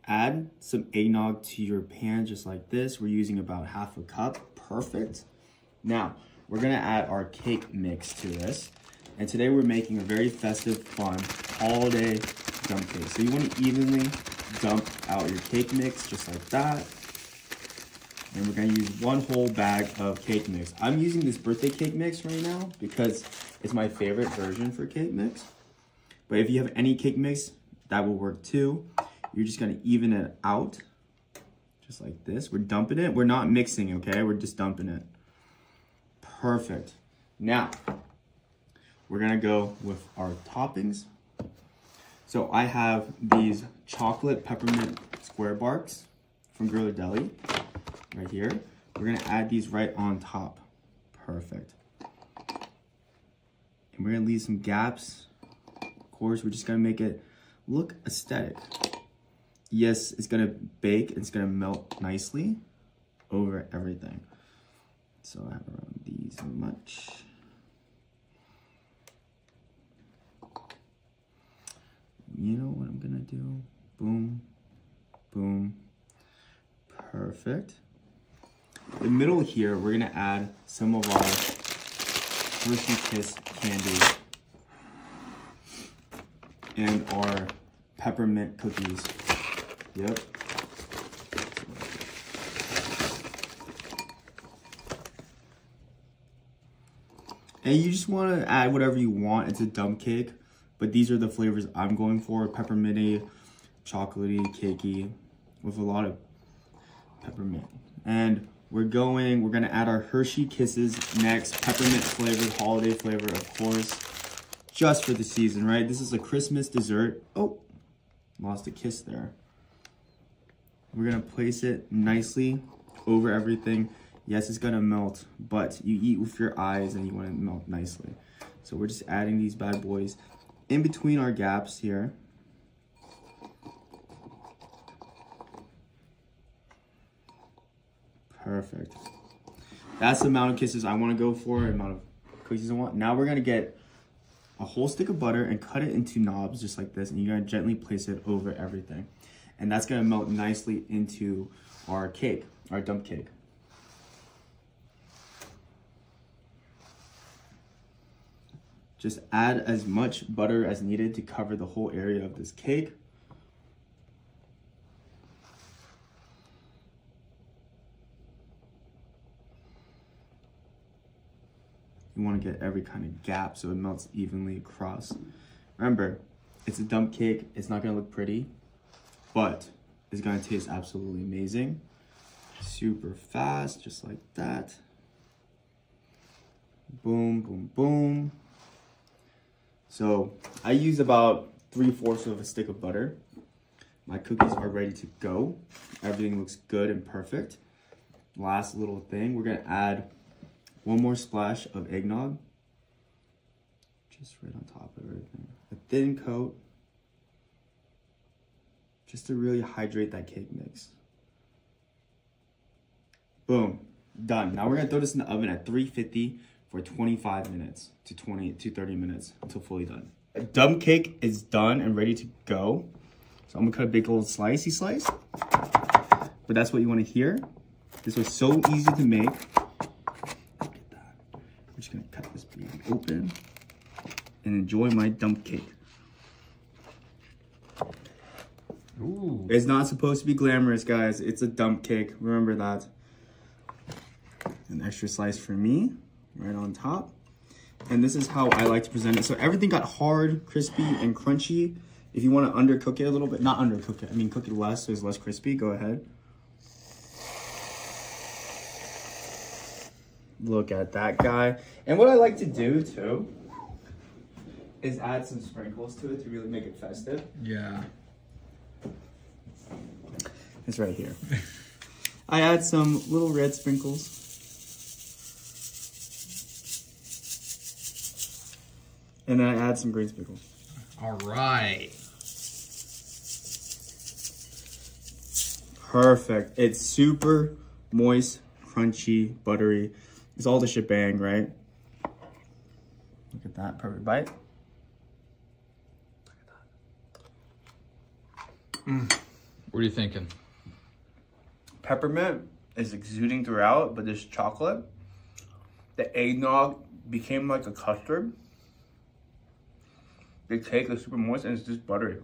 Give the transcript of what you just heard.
add some eggnog to your pan just like this. We're using about half a cup. Perfect. Now, we're gonna add our cake mix to this. And today we're making a very festive, fun, all-day dump cake. So you wanna evenly dump out your cake mix just like that. And we're gonna use one whole bag of cake mix. I'm using this birthday cake mix right now because it's my favorite version for cake mix. But if you have any cake mix, that will work too. You're just gonna even it out, just like this. We're dumping it, we're not mixing, okay? We're just dumping it. Perfect. Now, we're gonna go with our toppings. So I have these chocolate peppermint square barks from Ghirardelli, right here. We're gonna add these right on top. Perfect. And we're gonna leave some gaps. Of course, we're just gonna make it look aesthetic. Yes, it's gonna bake, it's gonna melt nicely over everything. So I have around these much. You know what I'm gonna do? Boom, boom, perfect. The middle here, we're gonna add some of our Hershey Kiss candy and our peppermint cookies. Yep. And you just want to add whatever you want. It's a dump cake, but these are the flavors I'm going for: pepperminty, chocolatey, cakey, with a lot of peppermint. And we're gonna add our Hershey Kisses next, peppermint flavored, holiday flavor, of course, just for the season, right? This is a Christmas dessert. Oh, lost a kiss there. We're gonna place it nicely over everything. Yes, it's gonna melt, but you eat with your eyes and you want it to melt nicely. So we're just adding these bad boys in between our gaps here. Perfect. That's the amount of kisses I want to go for, the amount of cookies I want. Now we're gonna get a whole stick of butter and cut it into knobs just like this, and you're gonna gently place it over everything. And that's gonna melt nicely into our cake, our dump cake. Just add as much butter as needed to cover the whole area of this cake. You want to get every kind of gap so it melts evenly across. Remember, it's a dump cake. It's not going to look pretty, but it's going to taste absolutely amazing. Super fast, just like that. Boom, boom, boom. So I use about 3/4 of a stick of butter. My cookies are ready to go. Everything looks good and perfect. Last little thing, we're gonna add one more splash of eggnog. Just right on top of everything. A thin coat. Just to really hydrate that cake mix. Boom, done. Now we're gonna throw this in the oven at 350 for 25 minutes to 30 minutes until fully done. A dump cake is done and ready to go. So I'm gonna cut a big old slicey slice. But that's what you wanna hear. This was so easy to make. Look at that. I'm just gonna cut this baby open and enjoy my dump cake. Ooh. It's not supposed to be glamorous, guys. It's a dump cake, remember that. An extra slice for me. Right on top. And this is how I like to present it. So everything got hard, crispy, and crunchy. If you want to undercook it a little bit, not undercook it, I mean cook it less so it's less crispy, go ahead. Look at that guy. And what I like to do too is add some sprinkles to it to really make it festive. Yeah. It's right here. I add some little red sprinkles. And then I add some green sprinkles. All right. Perfect. It's super moist, crunchy, buttery. It's all the shebang, right? Look at that. Perfect bite. Look at that. What are you thinking? Peppermint is exuding throughout, but this chocolate, the eggnog became like a custard. The cake is super moist and it's just buttery.